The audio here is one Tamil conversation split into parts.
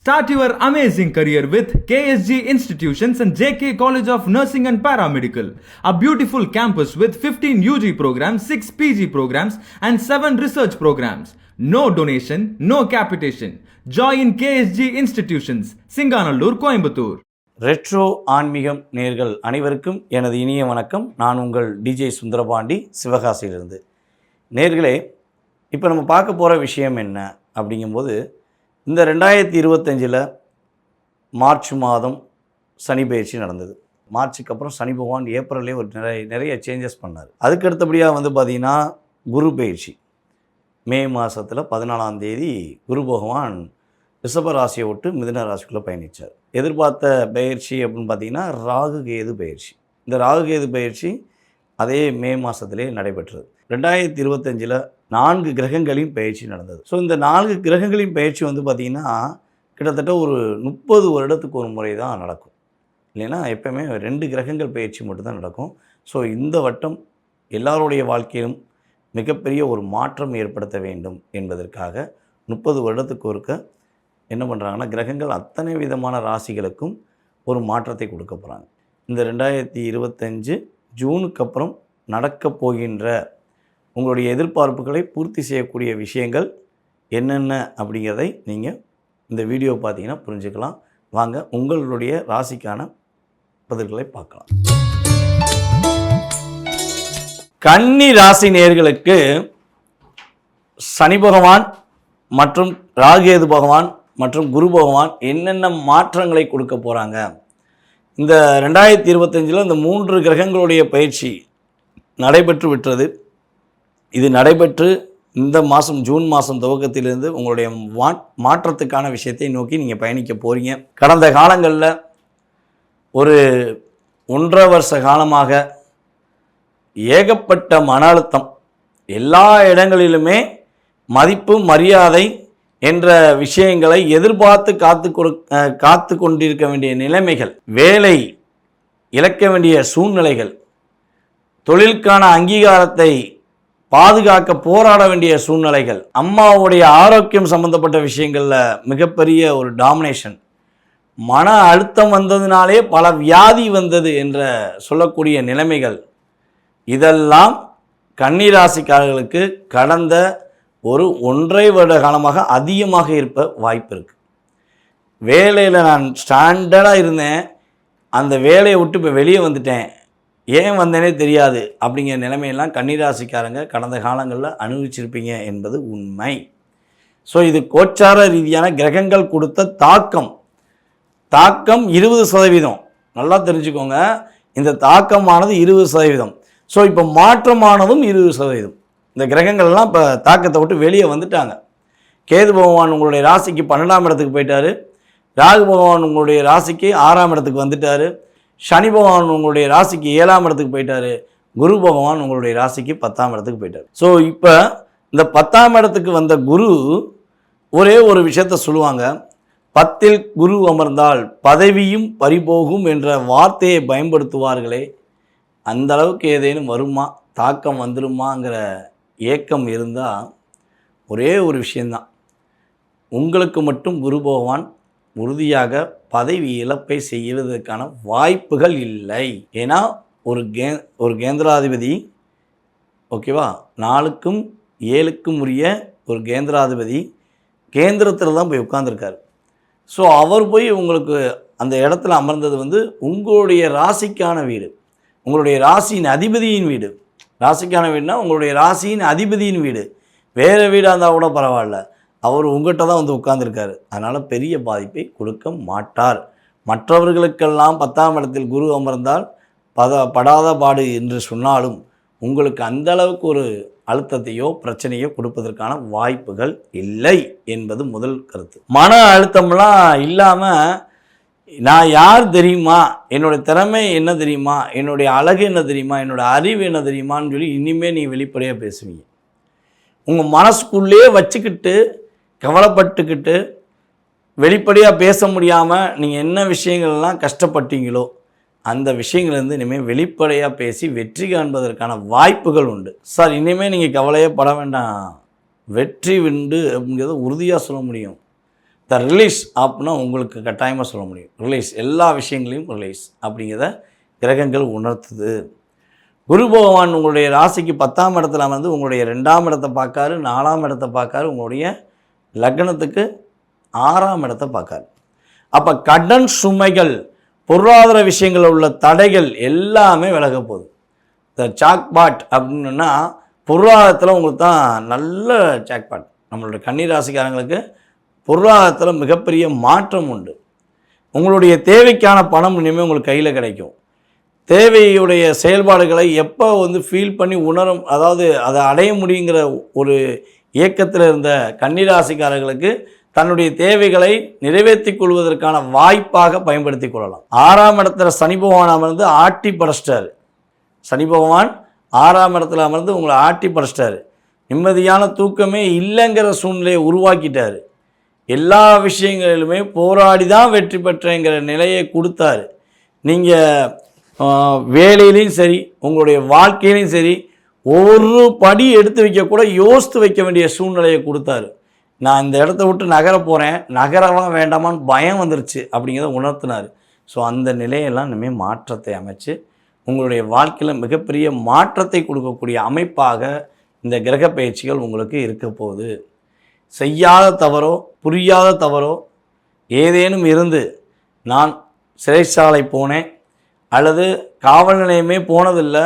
Start your amazing career with KSG Institutions and JK College of Nursing and Paramedical. A beautiful campus with 15 UG programs, 6 PG programs and 7 research programs. No donation, no capitation. Join KSG Institutions, Singanallur, Coimbatore. Retro ஆன்மீகம் நேர்கள் அனைவருக்கும் எனது இனிய வணக்கம். நான் உங்கள் டிஜே சுந்தரபாண்டி, சிவகாசியிலிருந்து. நேர்களே, இப்போ நம்ம பார்க்க போகிற விஷயம் என்ன அப்படிங்கும்போது, இந்த 2025 மார்ச் மாதம் சனி பயிற்சி நடந்தது. மார்ச்சுக்கு அப்புறம் சனி பகவான் ஏப்ரல்லே ஒரு நிறைய சேஞ்சஸ் பண்ணார். அதுக்கு அடுத்தபடியாக பார்த்திங்கன்னா குரு பயிற்சி மே மாதத்தில் 14ஆம் தேதி குரு பகவான் ரிஷப ராசியை விட்டு மிதுன ராசிக்குள்ளே பயணித்தார். எதிர்பார்த்த பயிற்சி அப்படின்னு பார்த்திங்கன்னா ராகு கேது பயிற்சி. இந்த ராகு கேது பயிற்சி அதே மே மாதத்திலே நடைபெற்றது. 2025 4 கிரகங்களின் பயிற்சி நடந்தது. ஸோ இந்த 4 கிரகங்களின் பயிற்சி பார்த்திங்கன்னா கிட்டத்தட்ட ஒரு 30 வருடத்துக்கு ஒரு முறை தான் நடக்கும். இல்லைன்னா எப்போயுமே 2 கிரகங்கள் பயிற்சி மட்டும்தான் நடக்கும். ஸோ இந்த வட்டம் எல்லாருடைய வாழ்க்கையிலும் மிகப்பெரிய ஒரு மாற்றம் ஏற்படுத்த வேண்டும் என்பதற்காக 30 வருடத்துக்கு ஒருக்க என்ன பண்ணுறாங்கன்னா, கிரகங்கள் அத்தனை விதமான ராசிகளுக்கும் ஒரு மாற்றத்தை கொடுக்க போகிறாங்க. இந்த 2025 ஜூனுக்கு அப்புறம் நடக்கப் போகின்ற உங்களுடைய எதிர்பார்ப்புகளை பூர்த்தி செய்யக்கூடிய விஷயங்கள் என்னென்ன அப்படிங்கிறதை நீங்கள் இந்த வீடியோ பார்த்தீங்கன்னா புரிஞ்சுக்கலாம். வாங்க உங்களுடைய ராசிக்கான பதில்களை பார்க்கலாம். கன்னி ராசி நேயர்களுக்கு சனி பகவான் மற்றும் ராகுகேது பகவான் மற்றும் குரு பகவான் என்னென்ன மாற்றங்களை கொடுக்க போகிறாங்க. இந்த 2025 இந்த 3 கிரகங்களுடைய பயிற்சி நடைபெற்று விட்டது. இது நடைபெற்று இந்த மாதம் ஜூன் மாதம் துவக்கத்திலிருந்து உங்களுடைய மாற்றத்துக்கான விஷயத்தை நோக்கி நீங்கள் பயணிக்க போகிறீங்க. கடந்த காலங்களில் ஒரு 1.5 வருஷ காலமாக ஏகப்பட்ட மன அழுத்தம், எல்லா இடங்களிலுமே மதிப்பு மரியாதை என்ற விஷயங்களை எதிர்பார்த்து காத்து கொண்டிருக்க வேண்டிய நிலைமைகள், வேலை இழக்க வேண்டிய சூழ்நிலைகள், தொழிலுக்கான அங்கீகாரத்தை பாதுகாக்க போராட வேண்டிய சூழ்நிலைகள், அம்மாவுடைய ஆரோக்கியம் சம்பந்தப்பட்ட விஷயங்களில் மிகப்பெரிய ஒரு டாமினேஷன், மன அழுத்தம் வந்ததுனாலே பல வியாதி வந்தது என்ற சொல்லக்கூடிய நிலைமைகள், இதெல்லாம் கன்னிராசிக்காரர்களுக்கு கடந்த ஒரு 1.5 வருட காலமாக அதிகமாக இருப்ப வாய்ப்பு இருக்குது. வேலையில் நான் ஸ்டாண்டர்டாக இருந்தேன், அந்த வேலையை விட்டு இப்போ வெளியே வந்துட்டேன், ஏன் வந்தேனே தெரியாது அப்படிங்கிற நிலைமையெல்லாம் கன்னிராசிக்காரங்க கடந்த காலங்களில் அனுபவிச்சிருப்பீங்க என்பது உண்மை. ஸோ இது கோச்சார ரீதியான கிரகங்கள் கொடுத்த தாக்கம் 20%. நல்லா தெரிஞ்சுக்கோங்க, இந்த தாக்கமானது 20%. ஸோ இப்போ மாற்றமானதும் 20%. இந்த கிரகங்கள்லாம் இப்போ தாக்கத்தை விட்டு வெளியே வந்துட்டாங்க. கேது பகவான் உங்களுடைய ராசிக்கு 12ஆம் இடத்துக்கு போயிட்டார். ராகு பகவான் உங்களுடைய ராசிக்கு 6ஆம் இடத்துக்கு வந்துட்டார். சனி பகவான் உங்களுடைய ராசிக்கு 7ஆம் இடத்துக்கு போயிட்டார். குரு பகவான் உங்களுடைய ராசிக்கு 10ஆம் இடத்துக்கு போயிட்டார். ஸோ இப்போ இந்த 10ஆம் இடத்துக்கு வந்த குரு ஒரே ஒரு விஷயத்த சொல்லுவாங்க, 10ல் குரு அமர்ந்தால் பதவியும் பறிபோகும் என்ற வார்த்தையை பயன்படுத்துவார்களே, அந்த அளவுக்கு ஏதேனும் வருமா, தாக்கம் வந்துடுமாங்கிற ஏக்கம் இருந்தால் ஒரே ஒரு விஷயந்தான், உங்களுக்கு மட்டும் குரு பகவான் உறுதியாக பதவி இழப்பை செய்வதற்கான வாய்ப்புகள் இல்லை. ஏன்னா ஒரு கேந்திராதிபதி, ஓகேவா, 4க்கும் 7க்கும் உரிய ஒரு கேந்திராதிபதி கேந்திரத்தில் தான் போய் உட்கார்ந்துருக்கார். ஸோ அவர் போய் உங்களுக்கு அந்த இடத்துல அமர்ந்தது உங்களுடைய ராசிக்கான வீடு, உங்களுடைய ராசியின் அதிபதியின் வீடு. ராசிக்கான வீடுனா உங்களுடைய ராசியின் அதிபதியின் வீடு. வேறு வீடாக இருந்தால் கூட பரவாயில்ல, அவர் உங்கள்கிட்ட தான் உட்கார்ந்துருக்காரு. அதனால் பெரிய பாதிப்பை கொடுக்க மாட்டார். மற்றவர்களுக்கெல்லாம் 10ஆம் இடத்தில் குரு அமர்ந்தால் படாத பாடு என்று சொன்னாலும் உங்களுக்கு அந்த அளவுக்கு ஒரு அழுத்தத்தையோ பிரச்சனையோ கொடுப்பதற்கான வாய்ப்புகள் இல்லை என்பது முதல் கருத்து. மன அழுத்தம்லாம் இல்லாமல் நான் யார் தெரியுமா, என்னுடைய திறமை என்ன தெரியுமா, என்னுடைய அழகு என்ன தெரியுமா, என்னோடய அறிவு என்ன தெரியுமான்னு சொல்லி இனிமேல் நீங்கள் வெளிப்படையாக பேசுவீங்க. உங்கள் மனசுக்குள்ளே வச்சுக்கிட்டு கவலைப்பட்டுக்கிட்டு வெளிப்படையாக பேச முடியாமல் நீங்கள் என்ன விஷயங்கள்லாம் கஷ்டப்பட்டீங்களோ அந்த விஷயங்கள்லேருந்து இனிமேல் வெளிப்படையாக பேசி வெற்றி காண்பதற்கான வாய்ப்புகள் உண்டு. சார், இனிமேல் நீங்கள் கவலையே பட வேண்டாம், வெற்றி உண்டு அப்படிங்கிறத உறுதியாக சொல்ல முடியும். ரிலீஸ் அப்படின்னா உங்களுக்கு கட்டாயமாக சொல்ல முடியும். ரிலீஸ், எல்லா விஷயங்களையும் ரிலீஸ் அப்படிங்கிறத கிரகங்கள் உணர்த்துது. குரு பகவான் உங்களுடைய ராசிக்கு 10ஆம் இடத்துல அமர்ந்து உங்களுடைய 2ஆம் இடத்தை பார்க்காரு, 4ஆம் இடத்தை பார்க்காரு, உங்களுடைய லக்னத்துக்கு 6ஆம் இடத்தை பார்க்காரு. அப்போ கடன் சுமைகள், பொருளாதார விஷயங்களில் உள்ள தடைகள் எல்லாமே விலக போகுது. இந்த ஜாக்பாட் அப்படின்னா பொருளாதாரத்தில் உங்களுக்கு தான் நல்ல ஜாக்பாட். நம்மளுடைய கன்னி ராசிக்காரங்களுக்கு பொருளாதாரத்தில் மிகப்பெரிய மாற்றம் உண்டு. உங்களுடைய தேவைக்கான பணம் இனிமேல் உங்களுக்கு கையில் கிடைக்கும். தேவையுடைய செயல்பாடுகளை எப்போ ஃபீல் பண்ணி உணரும், அதாவது அதை அடைய முடியுங்கிற ஒரு இயக்கத்தில் இருந்த கன்னிராசிக்காரர்களுக்கு தன்னுடைய தேவைகளை நிறைவேற்றி கொள்வதற்கான வாய்ப்பாக பயன்படுத்தி கொள்ளலாம். 6ஆம் இடத்துல சனி பகவான் அமர்ந்து ஆட்டி படைச்சிட்டாரு. சனி பகவான் 6ஆம் இடத்துல அமர்ந்து உங்களை ஆட்டி படைச்சிட்டாரு. நிம்மதியான தூக்கமே இல்லைங்கிற சூழ்நிலையை உருவாக்கிட்டார். எல்லா விஷயங்களிலுமே போராடி தான் வெற்றி பெற்றேங்கிற நிலையை கொடுத்தாரு. நீங்கள் வேலையிலையும் சரி, உங்களுடைய வாழ்க்கையிலையும் சரி, ஒரு படி எடுத்து வைக்கக்கூட யோசித்து வைக்க வேண்டிய சூழ்நிலையை கொடுத்தாரு. நான் இந்த இடத்த விட்டு நகர போகிறேன், நகரலாம் வேண்டாமான்னு பயம் வந்துருச்சு அப்படிங்கிறத உணர்த்தினார். ஸோ அந்த நிலையெல்லாம் இனிமேல் மாற்றத்தை அமைச்சு உங்களுடைய வாழ்க்கையில் மிகப்பெரிய மாற்றத்தை கொடுக்கக்கூடிய அமைப்பாக இந்த கிரக பயிற்சிகள் உங்களுக்கு இருக்க போகுது. செய்யாத தவறோ புரியாத தவறோ ஏதேனும் இருந்து நான் சிறைச்சாலை போனேன் அல்லது காவல் நிலையமே போனதில்லை,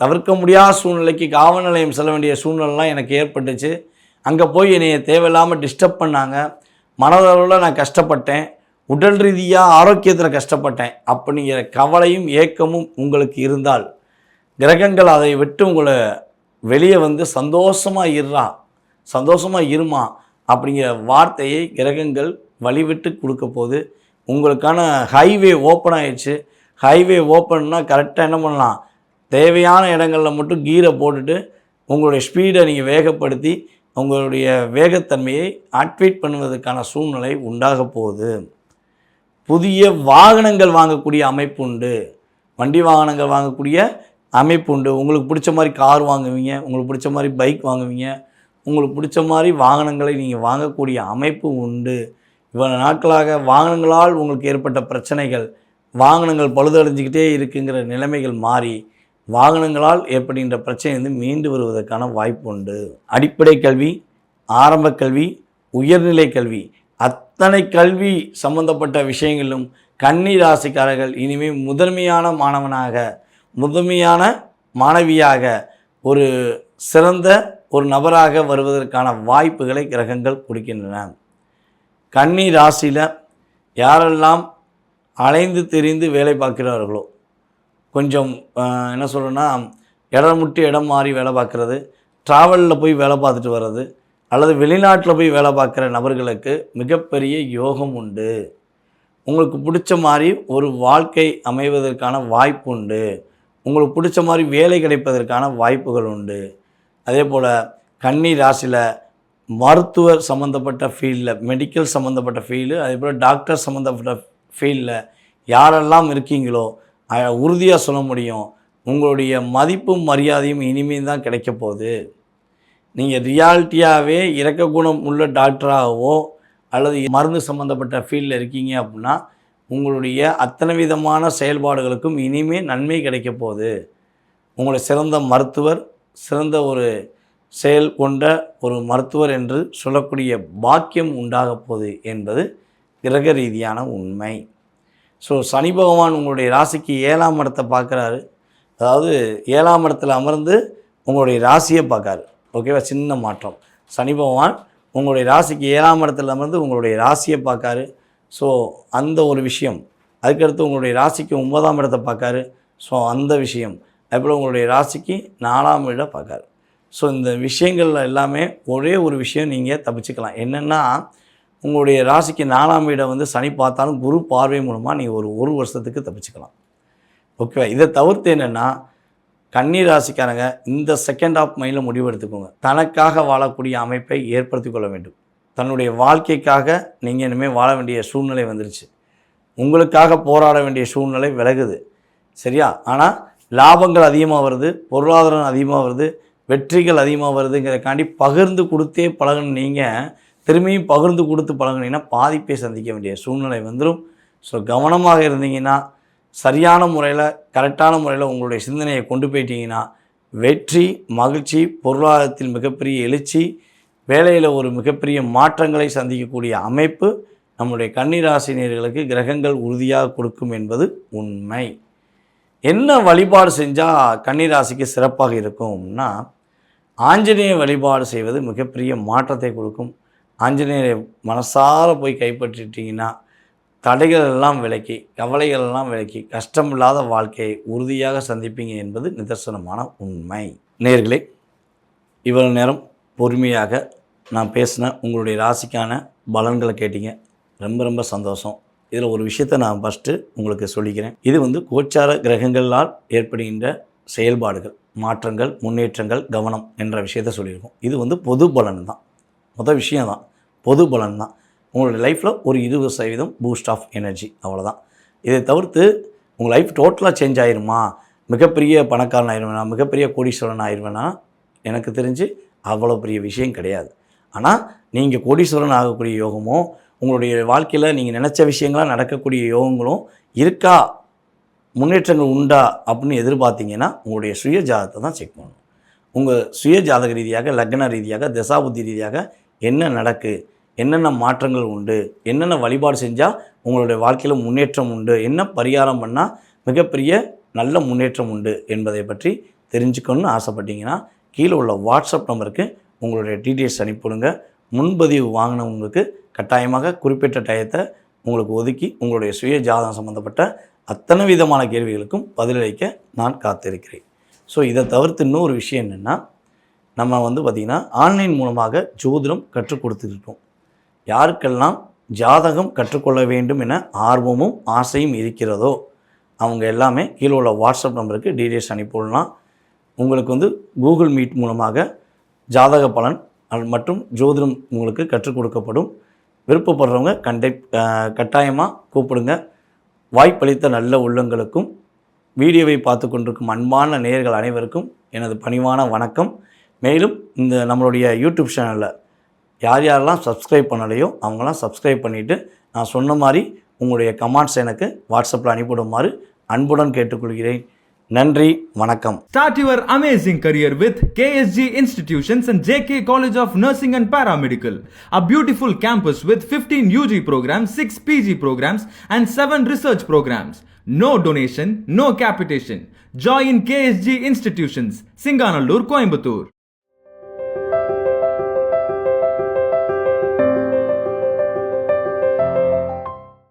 தவிர்க்க முடியாத சூழ்நிலைக்கு காவல் நிலையம் செல்ல வேண்டிய சூழ்நிலைலாம் எனக்கு ஏற்பட்டுச்சு, அங்கே போய் என்னைய தேவையில்லாமல் டிஸ்டர்ப் பண்ணாங்க, மனதளவில் நான் கஷ்டப்பட்டேன், உடல் ரீதியாக ஆரோக்கியத்தில் கஷ்டப்பட்டேன் அப்படிங்கிற கவலையும் ஏக்கமும் உங்களுக்கு இருந்தால் கிரகங்கள் அதை விட்டு உங்களை வெளியே சந்தோஷமாக இருமா அப்படிங்கிற வார்த்தையை கிரகங்கள் வழிவிட்டு கொடுக்க போது உங்களுக்கான ஹைவே ஓப்பன் ஆயிடுச்சு. ஹைவே ஓப்பன்னா கரெக்டாக என்ன பண்ணலாம், தேவையான இடங்களில் மட்டும் கீரை போட்டுட்டு உங்களுடைய ஸ்பீடை நீங்கள் வேகப்படுத்தி உங்களுடைய வேகத்தன்மையை ஆக்டிவேட் பண்ணுவதற்கான சூழ்நிலை உண்டாக போகுது. புதிய வாகனங்கள் வாங்கக்கூடிய அமைப்பு உண்டு, வண்டி வாகனங்கள் வாங்கக்கூடிய அமைப்பு உண்டு. உங்களுக்கு பிடிச்ச மாதிரி கார் வாங்குவீங்க, உங்களுக்கு பிடிச்ச மாதிரி பைக் வாங்குவீங்க, உங்களுக்கு பிடிச்ச மாதிரி வாகனங்களை நீங்கள் வாங்கக்கூடிய அமைப்பு உண்டு. இவ்வளவு நாட்களாக வாகனங்களால் உங்களுக்கு ஏற்பட்ட பிரச்சனைகள், வாகனங்கள் பழுதடைஞ்சிக்கிட்டே இருக்குங்கிற நிலைமைகள் மாறி வாகனங்களால் ஏற்படுகின்ற பிரச்சனை மீண்டு வருவதற்கான வாய்ப்பு உண்டு. அடிப்படை கல்வி, ஆரம்ப கல்வி, உயர்நிலை கல்வி, அத்தனை கல்வி சம்பந்தப்பட்ட விஷயங்களிலும் கன்னி ராசிக்காரர்கள் இனிமேல் முதன்மையான மாணவனாக, முதன்மையான மாணவியாக, ஒரு சிறந்த ஒரு நபராக வருவதற்கான வாய்ப்புகளை கிரகங்கள் கொடுக்கின்றன. கன்னி ராசியில் யாரெல்லாம் அலைந்து திரிந்து வேலை பார்க்கிறார்களோ, கொஞ்சம் என்ன சொல்கிறேன்னா இடம் விட்டு இடம் மாறி வேலை பார்க்குறது, ட்ராவலில் போய் வேலை பார்த்துட்டு வர்றது அல்லது வெளிநாட்டில் போய் வேலை பார்க்குற நபர்களுக்கு மிகப்பெரிய யோகம் உண்டு. உங்களுக்கு பிடிச்ச மாதிரி ஒரு வாழ்க்கை அமைவதற்கான வாய்ப்பு உண்டு. உங்களுக்கு பிடிச்ச மாதிரி வேலை கிடைப்பதற்கான வாய்ப்புகள் உண்டு. அதே போல் கன்னி ராசியில் மருத்துவர் சம்மந்தப்பட்ட ஃபீல்டில், மெடிக்கல் சம்மந்தப்பட்ட ஃபீல்டு, அதே போல் டாக்டர் சம்மந்தப்பட்ட ஃபீல்டில் யாரெல்லாம் இருக்கீங்களோ உறுதியாக சொல்ல முடியும், உங்களுடைய மதிப்பும் மரியாதையும் இனிமேல் தான் கிடைக்க போகுது. நீங்கள் ரியாலிட்டியாகவே இறக்க குணம் உள்ள டாக்டராகவோ அல்லது மருந்து சம்மந்தப்பட்ட ஃபீல்டில் இருக்கீங்க அப்படின்னா உங்களுடைய அத்தனை விதமான செயல்பாடுகளுக்கும் இனிமேல் நன்மை கிடைக்க போகுது. உங்களை சிறந்த மருத்துவர், சிறந்த ஒரு செயல் கொண்ட ஒரு மருத்துவர் என்று சொல்லக்கூடிய பாக்கியம் உண்டாக போகுது என்பது கிரக ரீதியான உண்மை. ஸோ சனி பகவான் உங்களுடைய ராசிக்கு 7ஆம் இடத்தை பார்க்குறாரு. அதாவது 7ஆம் இடத்துல அமர்ந்து உங்களுடைய ராசியை பார்க்காரு. ஓகேவா, சின்ன மாற்றம். சனி பகவான் உங்களுடைய ராசிக்கு 7ஆம் இடத்துல அமர்ந்து உங்களுடைய ராசியை பார்க்காரு. ஸோ அந்த ஒரு விஷயம். அதுக்கடுத்து உங்களுடைய ராசிக்கு 9ஆம் இடத்தை பார்க்காரு. ஸோ அந்த விஷயம். அதுபோல் உங்களுடைய ராசிக்கு 4ஆம் இடம் பார்க்காரு. ஸோ இந்த விஷயங்கள் எல்லாமே ஒரே ஒரு விஷயம் நீங்கள் தப்பிச்சுக்கலாம். என்னென்னா உங்களுடைய ராசிக்கு 4ஆம் இடம் சனி பார்த்தாலும் குரு பார்வை மூலமாக நீங்கள் ஒரு வருஷத்துக்கு தப்பிச்சுக்கலாம். ஓகேவா. இதை தவிர்த்து என்னென்னா கன்னி ராசிக்காரங்க இந்த செகண்ட் ஆஃப் மைண்டில் முடிவு எடுத்துக்கோங்க. தனக்காக வாழக்கூடிய அமைப்பை ஏற்படுத்தி கொள்ள வேண்டும். தன்னுடைய வாழ்க்கைக்காக நீங்கள் இனிமேல் வாழ வேண்டிய சூழ்நிலை வந்துருச்சு. உங்களுக்காக போராட வேண்டிய சூழ்நிலை விலகுது. சரியா? ஆனால் லாபங்கள் அதிகமாக வருது, பொருளாதாரம் அதிகமாக வருது, வெற்றிகள் அதிகமாக வருதுங்கிறக்காண்டி பகிர்ந்து கொடுத்தே பழகுன நீங்கள் திரும்பியும் பகிர்ந்து கொடுத்து பழகுனீங்கன்னா பாதிப்பை சந்திக்க வேண்டிய சூழ்நிலை வந்துடும். ஸோ கவனமாக இருந்தீங்கன்னா, சரியான முறையில் கரெக்டான முறையில் உங்களுடைய சிந்தனையை கொண்டு போயிட்டீங்கன்னா வெற்றி, மகிழ்ச்சி, பொருளாதாரத்தில் மிகப்பெரிய எழுச்சி, வேலையில் ஒரு மிகப்பெரிய மாற்றங்களை சந்திக்கக்கூடிய அமைப்பு நம்முடைய கன்னிராசினியர்களுக்கு கிரகங்கள் உறுதியாக கொடுக்கும் என்பது உண்மை. என்ன வழிபாடு செஞ்சால் கன்னிராசிக்கு சிறப்பாக இருக்கும்னா, ஆஞ்சநேய வழிபாடு செய்வது மிகப்பெரிய மாற்றத்தை கொடுக்கும். ஆஞ்சநேயரை மனசார போய் கைப்பற்றிட்டீங்கன்னா தடைகள் எல்லாம் விலக்கி, கவலைகள் எல்லாம் விலக்கி, கஷ்டமில்லாத வாழ்க்கையை உறுதியாக சந்திப்பீங்க என்பது நிதர்சனமான உண்மை. நேயர்களே, இவ்வளவு நேரம் பொறுமையாக நான் பேசின உங்களுடைய ராசிக்கான பலன்களை கேட்டீங்க. ரொம்ப ரொம்ப சந்தோஷம். இதில் ஒரு விஷயத்தை நான் ஃபஸ்ட்டு உங்களுக்கு சொல்லிக்கிறேன். இது கோச்சார கிரகங்களால் ஏற்படுகின்ற செயல்பாடுகள், மாற்றங்கள், முன்னேற்றங்கள், கவனம் என்ற விஷயத்தை சொல்லியிருக்கோம். இது பொது பலன் தான், மொதல் விஷயம் தான், பொது பலன் தான். உங்களுடைய லைஃப்பில் ஒரு 20% பூஸ்ட் ஆஃப் எனர்ஜி, அவ்வளோதான். இதை தவிர்த்து உங்கள் லைஃப் டோட்டலாக சேஞ்ச் ஆயிருமா, மிகப்பெரிய பணக்காரன் ஆயிடுவேனா, மிகப்பெரிய கோடீஸ்வரன் ஆயிடுவேனா, எனக்கு தெரிஞ்சு அவ்வளோ பெரிய விஷயம் கிடையாது. ஆனால் நீங்கள் கோடீஸ்வரன் ஆகக்கூடிய யோகமோ, உங்களுடைய வாழ்க்கையில் நீங்கள் நினச்ச விஷயங்களாக நடக்கக்கூடிய யோகங்களும் இருக்கா, முன்னேற்றங்கள் உண்டா அப்படின்னு எதிர்பார்த்தீங்கன்னா உங்களுடைய சுய ஜாதகத்தை தான் செக் பண்ணணும். உங்கள் சுய ஜாதக ரீதியாக, லக்ன ரீதியாக, தசாபுத்தி ரீதியாக என்ன நடக்கு, என்னென்ன மாற்றங்கள் உண்டு, என்னென்ன வழிபாடு செஞ்சால் உங்களுடைய வாழ்க்கையில் முன்னேற்றம் உண்டு, என்ன பரிகாரம் பண்ணால் மிகப்பெரிய நல்ல முன்னேற்றம் உண்டு என்பதை பற்றி தெரிஞ்சுக்கணும்னு ஆசைப்பட்டீங்கன்னா கீழே உள்ள வாட்ஸ்அப் நம்பருக்கு உங்களுடைய டீட்டெயில்ஸ் அனுப்பிவிடுங்க. முன்பதிவு வாங்கினவங்களுக்கு கட்டாயமாக குறிப்பிட்ட டயத்தை உங்களுக்கு ஒதுக்கி உங்களுடைய சுய ஜாதகம் சம்மந்தப்பட்ட அத்தனை விதமான கேள்விகளுக்கும் பதிலளிக்க நான் காத்திருக்கிறேன். ஸோ இதை தவிர்த்து இன்னொரு விஷயம் என்னென்னா, நம்ம பார்த்திங்கன்னா ஆன்லைன் மூலமாக ஜோதிடம் கற்றுக் கொடுத்துருக்கோம். யாருக்கெல்லாம் ஜாதகம் கற்றுக்கொள்ள வேண்டும் என ஆர்வமும் ஆசையும் இருக்கிறதோ அவங்க எல்லாமே கீழே உள்ள வாட்ஸ்அப் நம்பருக்கு டீட்டெயில்ஸ் அனுப்பிவிடலாம். உங்களுக்கு கூகுள் மீட் மூலமாக ஜாதக பலன் மற்றும் ஜோதிடம் உங்களுக்கு கற்றுக் கொடுக்கப்படும். விருப்பப்படுறவங்க கட்டாயமாக கூப்பிடுங்க. வாய்ப்பளித்த நல்ல உள்ளங்களுக்கும் வீடியோவை பார்த்து கொண்டிருக்கும் அன்பான நேயர்கள் அனைவருக்கும் எனது பணிவான வணக்கம். மேலும் இந்த நம்மளுடைய யூடியூப் சேனலில் யார் யாரெல்லாம் சப்ஸ்கிரைப் பண்ணலையோ அவங்களாம் சப்ஸ்கிரைப் பண்ணிவிட்டு நான் சொன்ன மாதிரி உங்களுடைய கமெண்ட்ஸ் எனக்கு வாட்ஸ்அப்பில் அனுப்பிவிடுமாறு அன்புடன் கேட்டுக்கொள்கிறேன். நன்றி, வணக்கம். Start your amazing career with KSG Institutions and JK College of Nursing and Paramedical. A beautiful campus with 15 UG programs, 6 PG programs and 7 research programs. No donation, no capitation. Join KSG Institutions, Singanallur, Coimbatore.